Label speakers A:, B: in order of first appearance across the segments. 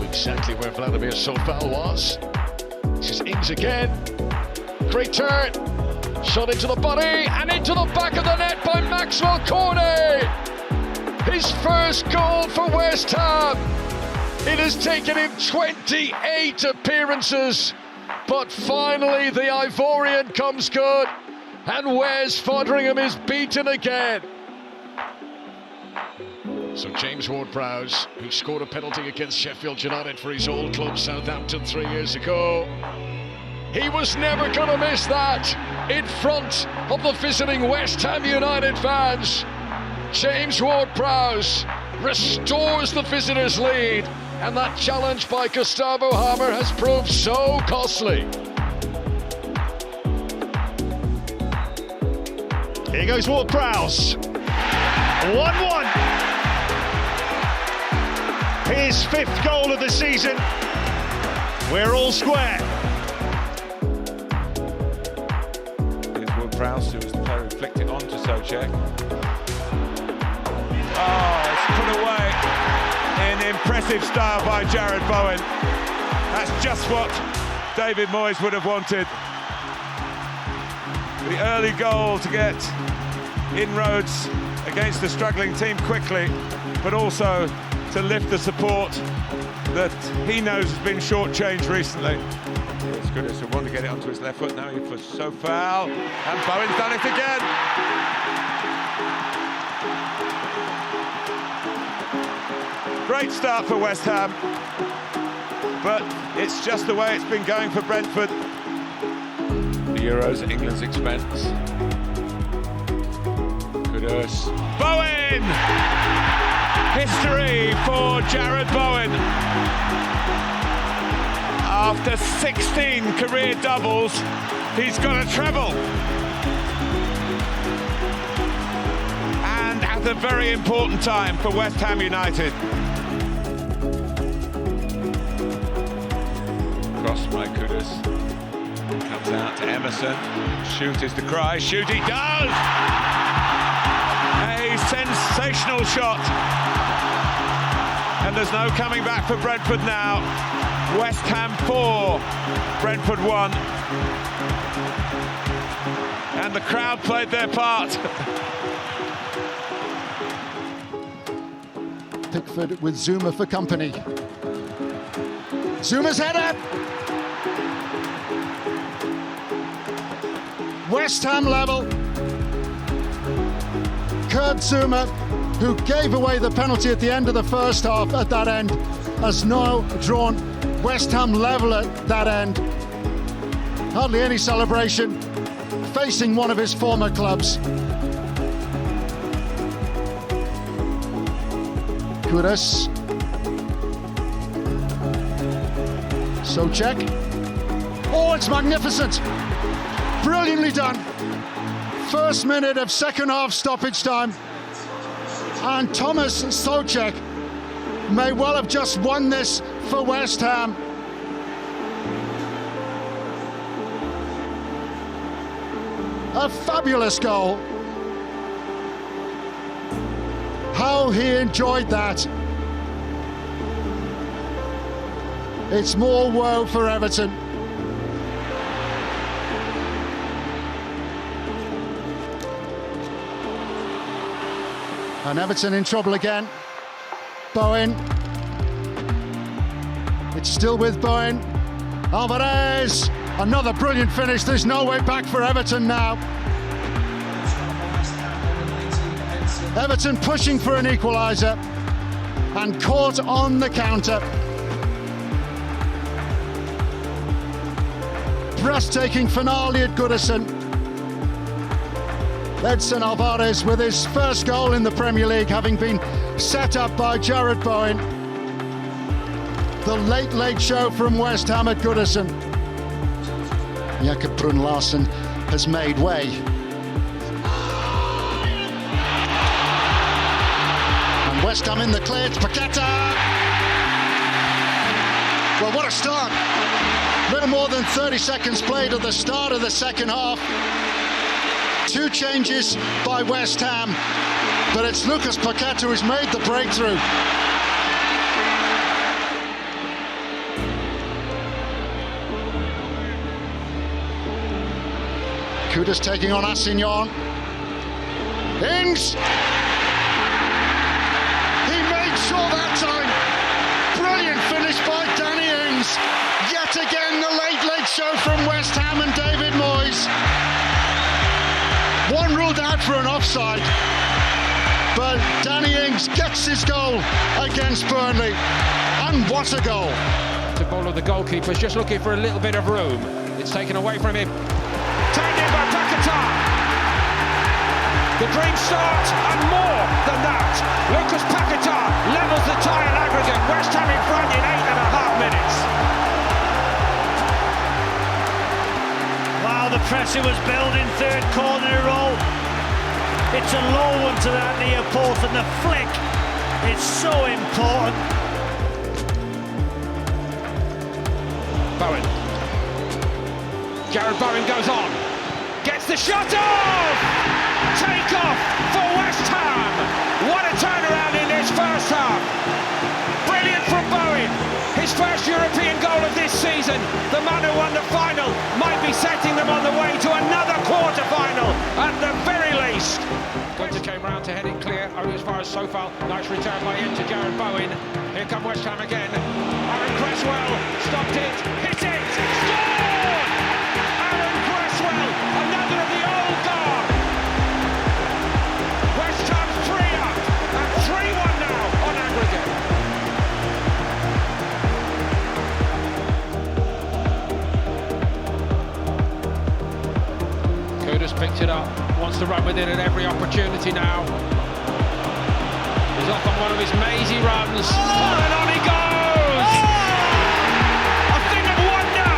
A: Exactly where Vladimir Sofal was. This is Ings again. Great turn. Shot into the body and into the back of the net by Maxwell Cornet. His first goal for West Ham. It has taken him 28 appearances, but finally the Ivorian comes good and Wes Foderingham is beaten again. So James Ward-Prowse, who scored a penalty against Sheffield United for his old club Southampton 3 years ago, he was never going to miss that in front of the visiting West Ham United fans. James Ward-Prowse restores the visitors' lead, and that challenge by Gustavo Hammer has proved so costly.
B: Here goes Ward-Prowse. 1-1. His fifth goal of the season. We're all square.
C: Here's Ward-Prowse, who was the player who flicked it on to Souček. Oh, it's put away in impressive style by Jared Bowen. That's just what David Moyes would have wanted. The early goal to get inroads against the struggling team quickly, but also to lift the support that he knows has been shortchanged recently. It's Kudus who wanted to get it onto his left foot, now for Sofal, and Bowen's done it again. Great start for West Ham, but it's just the way it's been going for Brentford. The Euros at England's expense. Kudus. Bowen! History for Jared Bowen. After 16 career doubles, he's got a treble. And at a very important time for West Ham United. Crossed by Kudus. Comes out to Emerson. Shoot is the cry. Shoot he does! A sensational shot. And there's no coming back for Brentford now. West Ham 4, Brentford 1. And the crowd played their part.
D: Pickford with Zuma for company. Zuma's header! West Ham level. Kurt Zuma, who gave away the penalty at the end of the first half at that end, has now drawn West Ham level at that end. Hardly any celebration, facing one of his former clubs. Kudus. Souček. Oh, it's magnificent. Brilliantly done. First minute of second half stoppage time. And Thomas Souček may well have just won this for West Ham. A fabulous goal. How he enjoyed that. It's more woe for Everton. And Everton in trouble again. Bowen. It's still with Bowen. Alvarez. Another brilliant finish. There's no way back for Everton now. Everton pushing for an equaliser and caught on the counter. Breathtaking finale at Goodison. Edson Alvarez with his first goal in the Premier League, having been set up by Jared Bowen. The late show from West Ham at Goodison. Jakob Brun Larsen has made way. And West Ham in the clear, it's Paqueta! Well, what a start. Little more than 30 seconds played at the start of the second half. 2 changes by West Ham, but it's Lucas Paqueta who's made the breakthrough. Kudus taking on Assignon. Ings! He made sure that time. Brilliant finish by Danny Ings. Yet again, the late show from West Ham and David Moyes. One ruled out for an offside, but Danny Ings gets his goal against Burnley, and what a goal!
E: The ball of the goalkeeper's just looking for a little bit of room. It's taken away from him. Turned in by Paqueta. The dream starts, and more than that. Lucas Paqueta levels the tie and aggregate. West Ham in front in 8.5 minutes.
B: Wow, the pressure was building, third corner in a row. It's a low one to that near post, and the flick is so important.
E: Bowen. Jared Bowen goes on. Gets the shot off! Take off for West Ham. What a turnaround in this first half. Brilliant from Bowen. His first European goal of this season. The man who won the final might be setting them on the way to another quarter-final at the very least. Kudus came round to head it clear, only as far as Sofal. Nice return by him to Jared Bowen. Here come West Ham again. Aaron Cresswell stopped it, hit it, scored! Aaron Cresswell, another of the old guard. West Ham 3 up and 3-1 now on aggregate. Kudus picked it up, wants to run with it at every opportunity now. He's off on one of his mazy runs, and on he goes! A thing of wonder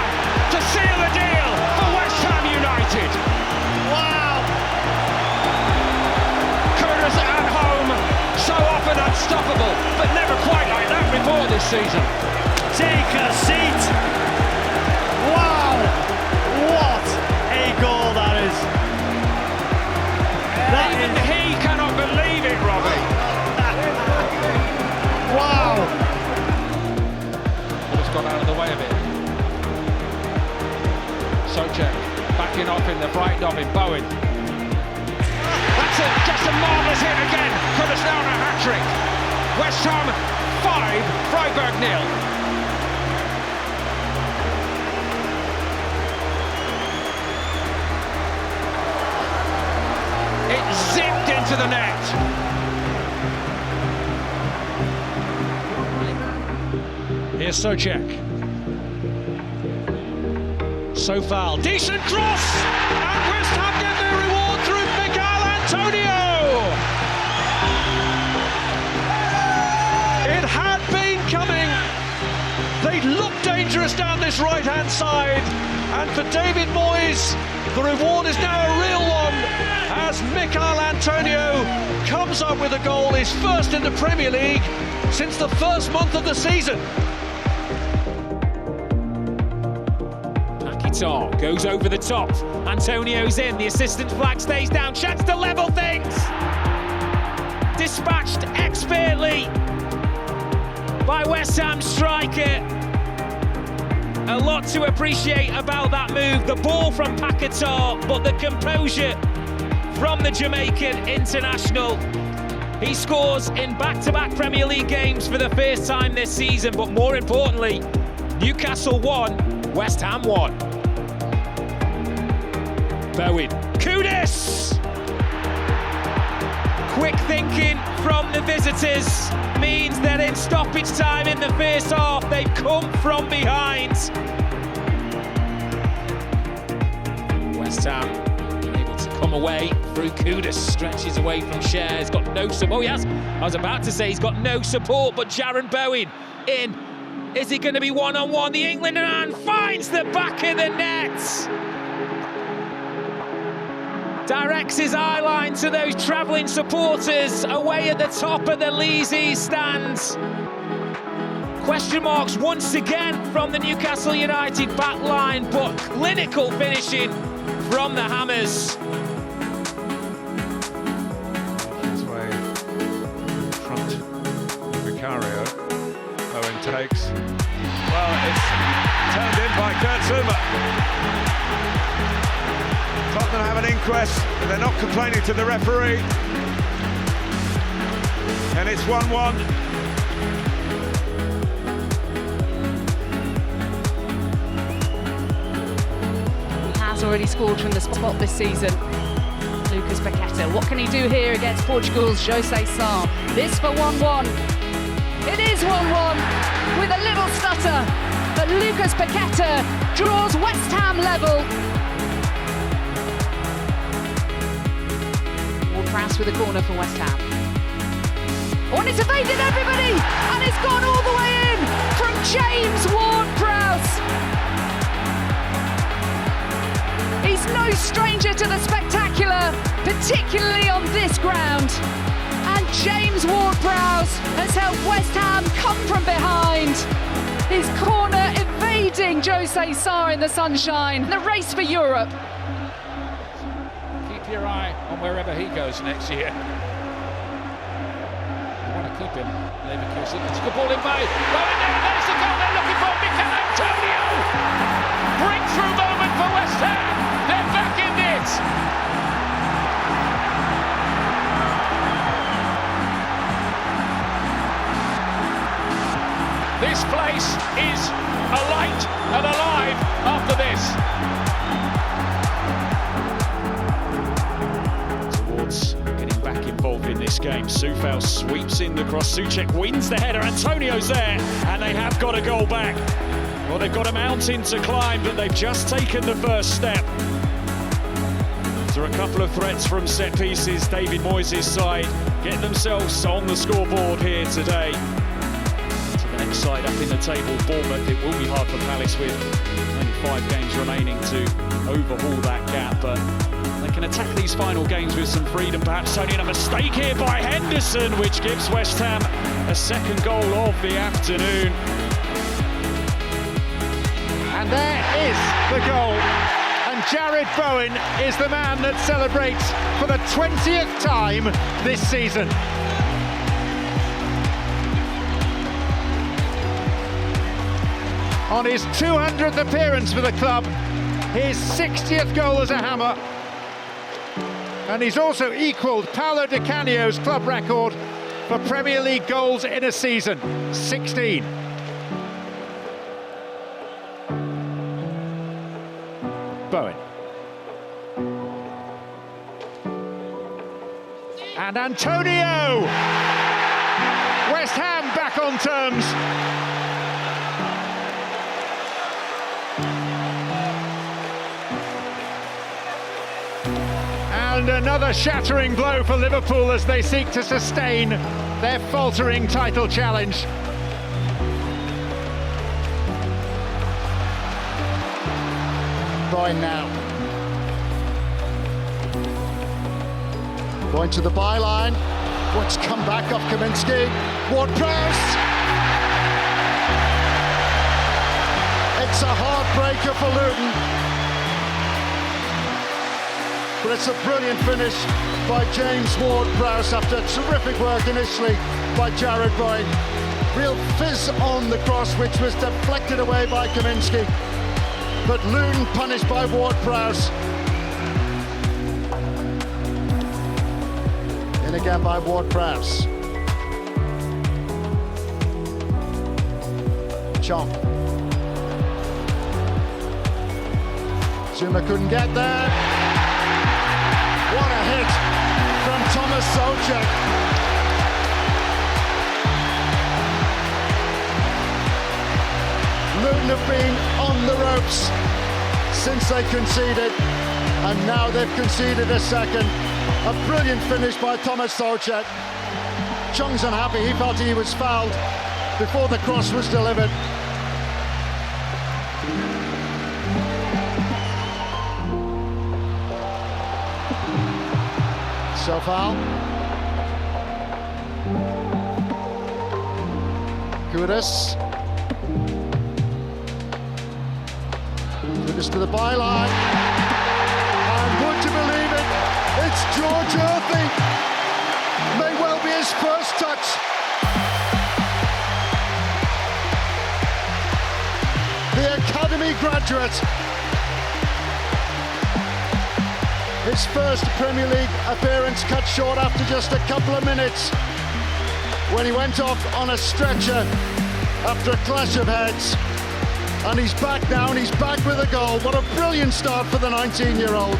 E: to seal the deal for West Ham United.
B: Wow!
E: Kudus at home, so often unstoppable, but never quite like that before this season.
B: Take a seat! Wow! What a goal that is!
E: Even he cannot believe it, Robbie.
B: Wow!
E: Just got out of the way of it. Socek backing off in the bright of him. Bowen. That's it, just a marvellous hit again. Kudus now on a hat-trick. West Ham 5, Freiburg 0. It zipped into the net.
B: Here's Socek. Sofal, decent cross! And West Ham get their reward through Miguel Antonio! It had been coming. They looked dangerous down this right-hand side. And for David Moyes, the reward is now a real one, as Miguel Antonio comes up with a goal, his first in the Premier League since the first month of the season.
F: Paqueta goes over the top. Antonio's in, the assistant flag stays down, chance to level things! Dispatched expertly by West Ham striker. A lot to appreciate about that move. The ball from Paqueta, but the composure from the Jamaican international. He scores in back-to-back Premier League games for the first time this season, but more importantly, Newcastle won, West Ham won. Bowen. Kudus! Quick thinking from the visitors means that in stoppage time in the first half, they've come from behind. West Ham able to come away through Kudus, stretches away from Shares, got no support. Oh yes, I was about to say he's got no support, but Jaron Bowen in. Is it going to be one-on-one? The England man finds the back of the net. Directs his eye line to those travelling supporters away at the top of the Leasy stands. Question marks once again from the Newcastle United back line, but clinical finishing from the Hammers.
C: This way in front of Vicario. Bowen takes. Well, it's turned in by Kurt Zouma. Tottenham have an inquest, but they're not complaining to the referee. And it's 1-1.
G: Already scored from the spot this season. Lucas Paqueta, what can he do here against Portugal's José Sá? This for 1-1. It is 1-1 with a little stutter, but Lucas Paqueta draws West Ham level. Ward-Prowse with a corner for West Ham. Oh, and it's evaded everybody, and it's gone all the way in from James Ward-Prowse. He's no stranger to the spectacular, particularly on this ground. And James Ward-Prowse has helped West Ham come from behind. His corner evading José Sá in the sunshine. The race for Europe.
A: Keep your eye on wherever he goes next year. You want to keep him. Leverkusen. It's a good ball in play. There's the goal they're looking for. Mikel Antonio. Breakthrough moment for West Ham. They're back in it. This place is alight and alive after this. Towards getting back involved in this game. Soufal sweeps in the cross. Souček wins the header. Antonio's there, and they have got a goal back. Well, they've got a mountain to climb, but they've just taken the first step. There are a couple of threats from set pieces. David Moyes' side getting themselves on the scoreboard here today. To the next side up in the table, Bournemouth. It will be hard for Palace with only 5 games remaining to overhaul that gap, but they can attack these final games with some freedom. Perhaps only a mistake here by Henderson, which gives West Ham a second goal of the afternoon.
B: And there is the goal. And Jared Bowen is the man that celebrates for the 20th time this season. On his 200th appearance for the club, his 60th goal as a Hammer. And he's also equalled Paolo Di Canio's club record for Premier League goals in a season, 16. Bowen. And Antonio! West Ham back on terms. And another shattering blow for Liverpool as they seek to sustain their faltering title challenge.
D: Bowen now. Going to the byline. What's come back off Kaminsky. Ward-Prowse. It's a heartbreaker for Luton. But it's a brilliant finish by James Ward-Prowse after terrific work initially by Jared Bowen. Real fizz on the cross, which was deflected away by Kaminsky. But Luton punished by Ward-Prowse. In again by Ward-Prowse. Chong. Zouma couldn't get there. What a hit from Thomas Souček. Luton have been on the ropes since they conceded. and now they've conceded a second. A brilliant finish by Thomas Soucek. Chung's unhappy, he felt he was fouled before the cross was delivered. So foul. Kudus. Kudus to the byline. And would you believe it? It's George Earthy. May well be his first touch. The Academy graduate. His first Premier League appearance cut short after just a couple of minutes when he went off on a stretcher after a clash of heads. And he's back now, and he's back with a goal. What a brilliant start for the 19-year-old.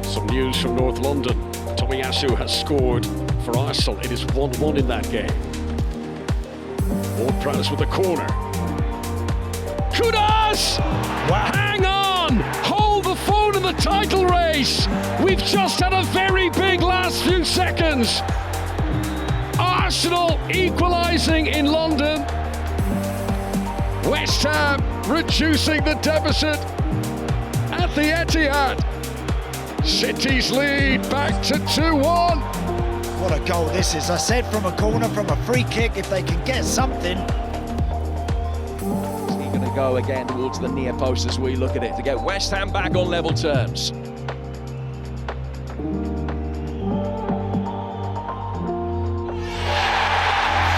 A: Some news from North London. Tomiyasu has scored for Arsenal. It is 1-1 in that game. Ward-Prowse with the corner. Kudus!
E: Wow.
A: Hang on! Hold the phone in the title race! We've just had a very big last few seconds. Arsenal equalising in London. West Ham reducing the deficit at the Etihad. City's lead back to 2-1.
H: What a goal this is. I said from a corner, from a free kick, if they can get something.
E: Is he going to go again towards the near post as we look at it to get West Ham back on level terms?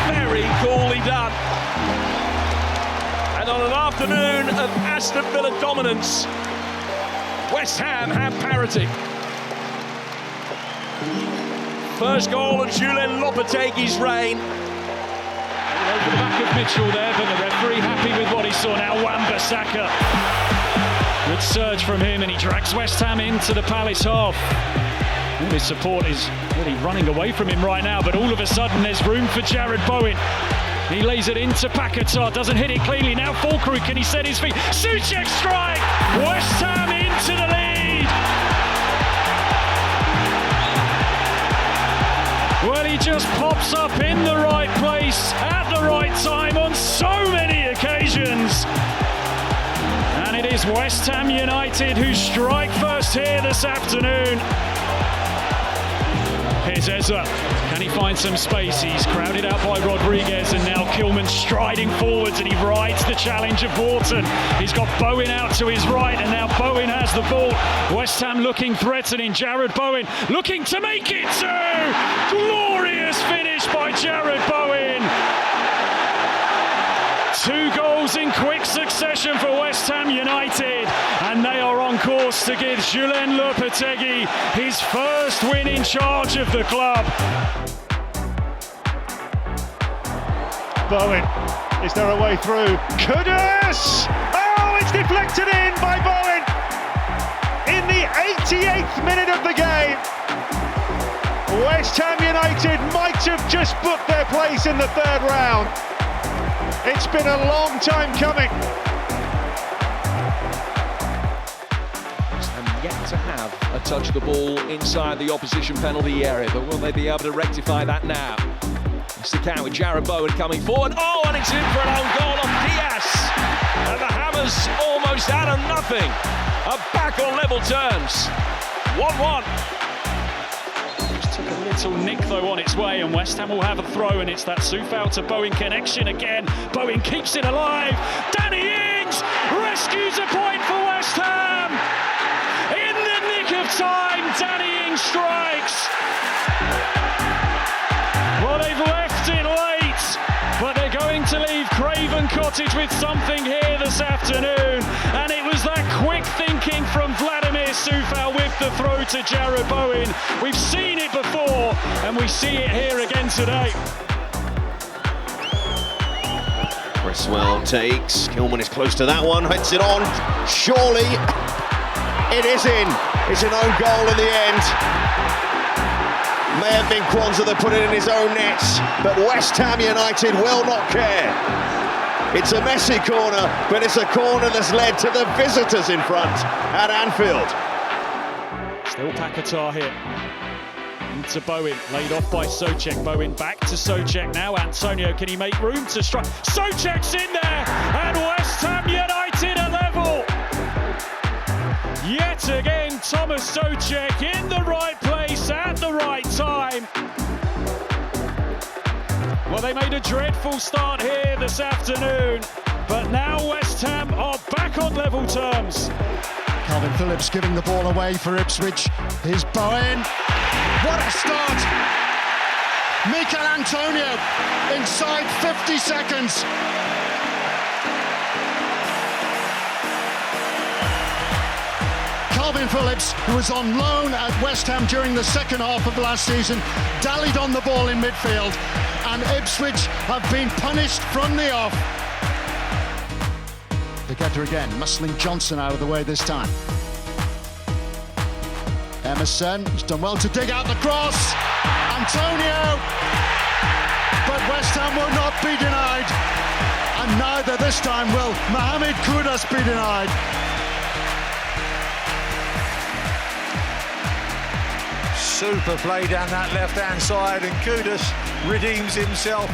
E: Very coolly done. And on an afternoon of Aston Villa dominance, West Ham have parity. First goal of Julen Lopetegui's reign.
F: Over the back of Mitchell there, but the referee happy with what he saw now. Wan-Bissaka. Good surge from him, and he drags West Ham into the Palace half. All his support is really running away from him right now, but all of a sudden there's room for Jared Bowen. He lays it into Paquetá, doesn't hit it cleanly. Now Fulkrug, can he set his feet? Soucek strike! West Ham into the lead! Well, he just pops up in the right place at the right time on so many occasions. And it is West Ham United who strike first here this afternoon. Here's Ezra. Can he find some space? He's crowded out by Rodriguez, and now Kilman striding forwards, and he rides the challenge of Wharton. He's got Bowen out to his right, and now Bowen has the ball. West Ham looking threatening. Jared Bowen looking to make it two. Glorious finish by Jared Bowen. 2 goals in quick succession for West Ham United, and they are on course to give Julen Lopetegui his first win in charge of the club.
B: Bowen, is there a way through? Kudus! Oh, it's deflected in by Bowen in the 88th minute of the game. West Ham United might have just booked their place in the third round. It's been a long time coming.
E: West Ham yet to have a touch of the ball inside the opposition penalty area, but will they be able to rectify that now? Stick out with Jared Bowen coming forward. Oh, and it's in for an own goal of Diaz. And the Hammers almost out of nothing are back on level terms. 1-1.
F: Just took a little nick though on its way, and West Ham will have a throw, and it's that Soufal to Bowen connection again. Bowen keeps it alive. Danny Ings rescues a point for West Ham. In the nick of time, Danny Ings strikes. Well, they've left it late, but they're going to leave Craven Cottage with something here this afternoon. And it was that quick thinking from Vladimir Soufal with the throw to Jared Bowen. We've seen it before, and we see it here again today.
I: Cresswell takes, Kilman is close to that one, hits it on, surely it is in. It's an own goal in the end. May have been Kwanzaa that put it in his own net, but West Ham United will not care. It's a messy corner, but it's a corner that's led to the visitors in front at Anfield.
F: Still Paquetá here. Into Bowen, laid off by Souček. Bowen back to Souček now. Antonio, can he make room to strike? Souček's in there, and West Ham United are level. Yet again, Thomas Souček in the right place at the right time. Well, they made a dreadful start here this afternoon, but now West Ham are back on level terms.
D: Calvin Phillips giving the ball away for Ipswich. Here's Bowen. What a start! Mikel Antonio inside 50 seconds. Calvin Phillips, who was on loan at West Ham during the second half of last season, dallied on the ball in midfield, and Ipswich have been punished from the off. The getter again, muscling Johnson out of the way this time. Emerson, he's done well to dig out the cross. Antonio! But West Ham will not be denied. And neither this time will Mohamed Kudus be denied.
B: Super play down that left-hand side, and Kudus redeems himself.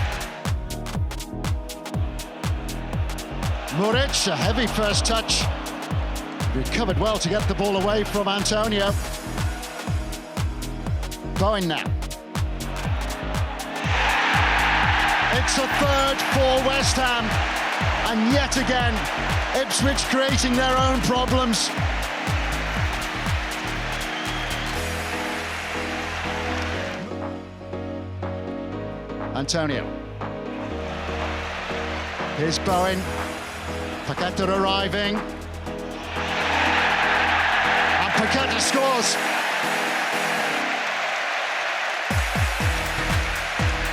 D: Muric, a heavy first touch. Recovered well to get the ball away from Antonio. Bowen now. It's a third for West Ham. And yet again, Ipswich creating their own problems. Antonio. Here's Bowen. Paquetá arriving. And Paquetá scores.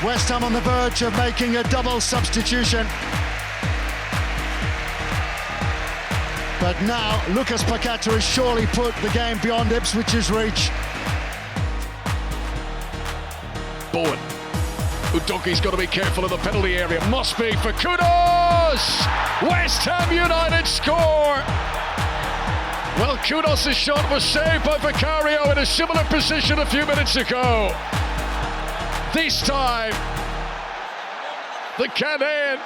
D: West Ham on the verge of making a double substitution. But now, Lucas Paquetá has surely put the game beyond Ipswich's reach.
A: Bowen. Udoki's got to be careful of the penalty area. Must be for Kudus! West Ham United score! Well, Kudus' shot was saved by Vicario in a similar position a few minutes ago. This time, the Canadian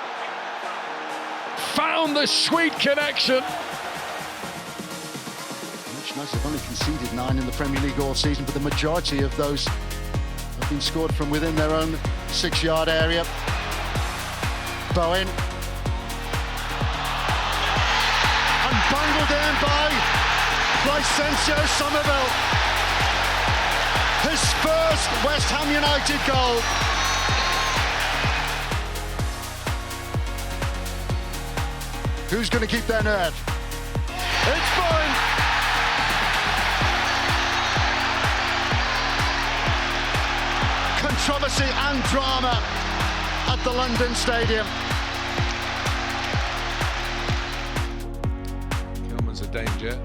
A: found the sweet connection.
D: Nice, have only conceded 9 in the Premier League all season, but the majority of those have been scored from within their own 6-yard area. Bowen. And bungled in by Crescencio Somerville. His first West Ham United goal. Who's going to keep their nerve? It's Bowen. Controversy and drama at the London Stadium.
C: Kilman's a danger.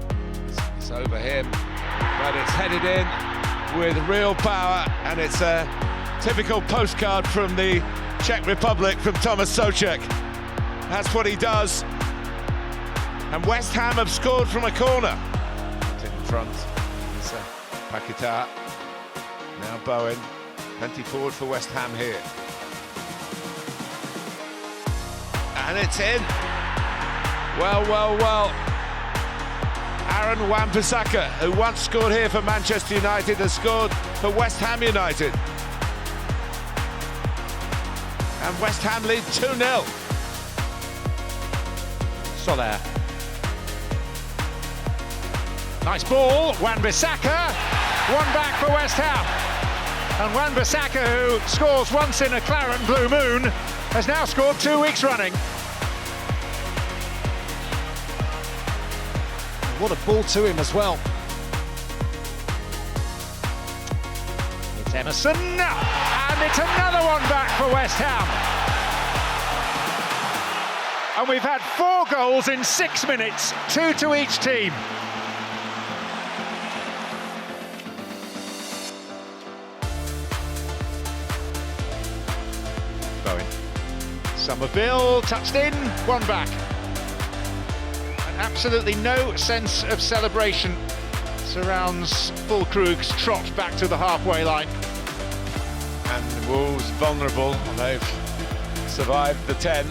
C: It's over him, but it's headed in with real power, and it's a typical postcard from the Czech Republic from Thomas Souček. That's what he does. And West Ham have scored from a corner. In front, it's Paquetá. Now Bowen. Plenty forward for West Ham here. And it's in. Well. Aaron Wan-Bissaka, who once scored here for Manchester United, has scored for West Ham United. And West Ham lead 2-0.
B: Soler. Nice ball, Wan-Bissaka. One back for West Ham. And Wan-Bissaka, who scores once in a claret and blue moon, has now scored 2 weeks running. What a ball to him as well. It's Emerson, and it's another one back for West Ham. And we've had 4 goals in 6 minutes, 2 to each team.
A: Somerville touched in, one back. And absolutely no sense of celebration surrounds Fulkrug's trot back to the halfway line.
C: And Wolves vulnerable. They've survived the 10.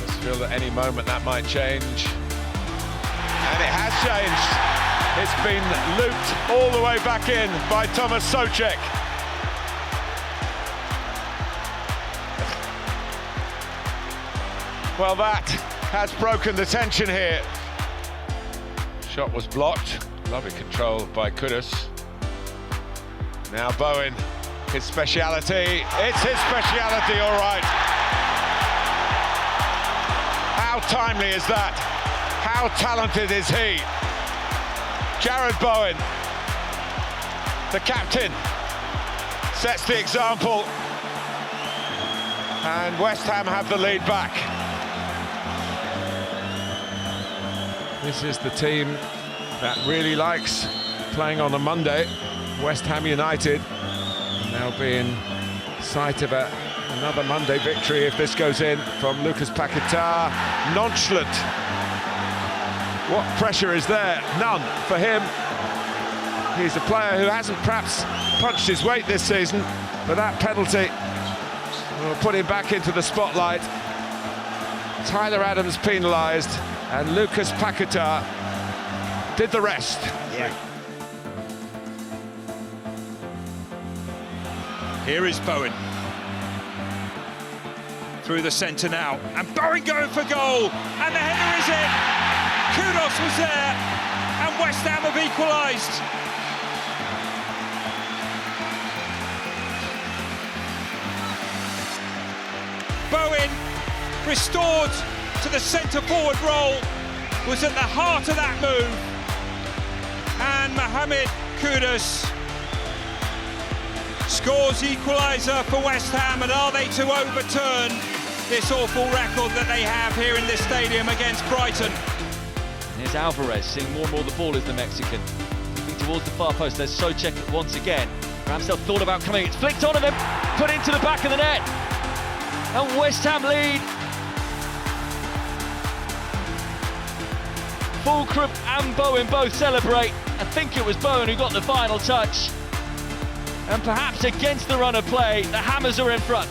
C: Just feel that any moment that might change. And it has changed. It's been looped all the way back in by Thomas Souček. Well, that has broken the tension here. Shot was blocked. Lovely control by Kudus. Now Bowen, his speciality. It's his speciality, all right. How timely is that? How talented is he? Jared Bowen, the captain, sets the example. And West Ham have the lead back. This is the team that really likes playing on a Monday. West Ham United now being sight of another Monday victory if this goes in from Lucas Paquetá. Nonchalant. What pressure is there? None for him. He's a player who hasn't perhaps punched his weight this season, but that penalty will put him back into the spotlight. Tyler Adams penalised, and Lucas Paquetá did the rest.
E: Yeah. Here is Bowen. Through the centre now, and Bowen going for goal, and the header is in. Kudus was there, and West Ham have equalised. Bowen, restored to the centre-forward role, was at the heart of that move, and Mohamed Kudus scores the equaliser for West Ham. And are they to overturn this awful record that they have here in this stadium against Brighton?
J: Here's Alvarez, seeing more and more the ball is the Mexican. Moving towards the far post, there's Souček once again. Ramsdale thought about coming, it's flicked onto them, put into the back of the net. And West Ham lead. Fulkrug and Bowen both celebrate. I think it was Bowen who got the final touch. And perhaps against the run of play, the Hammers are in front.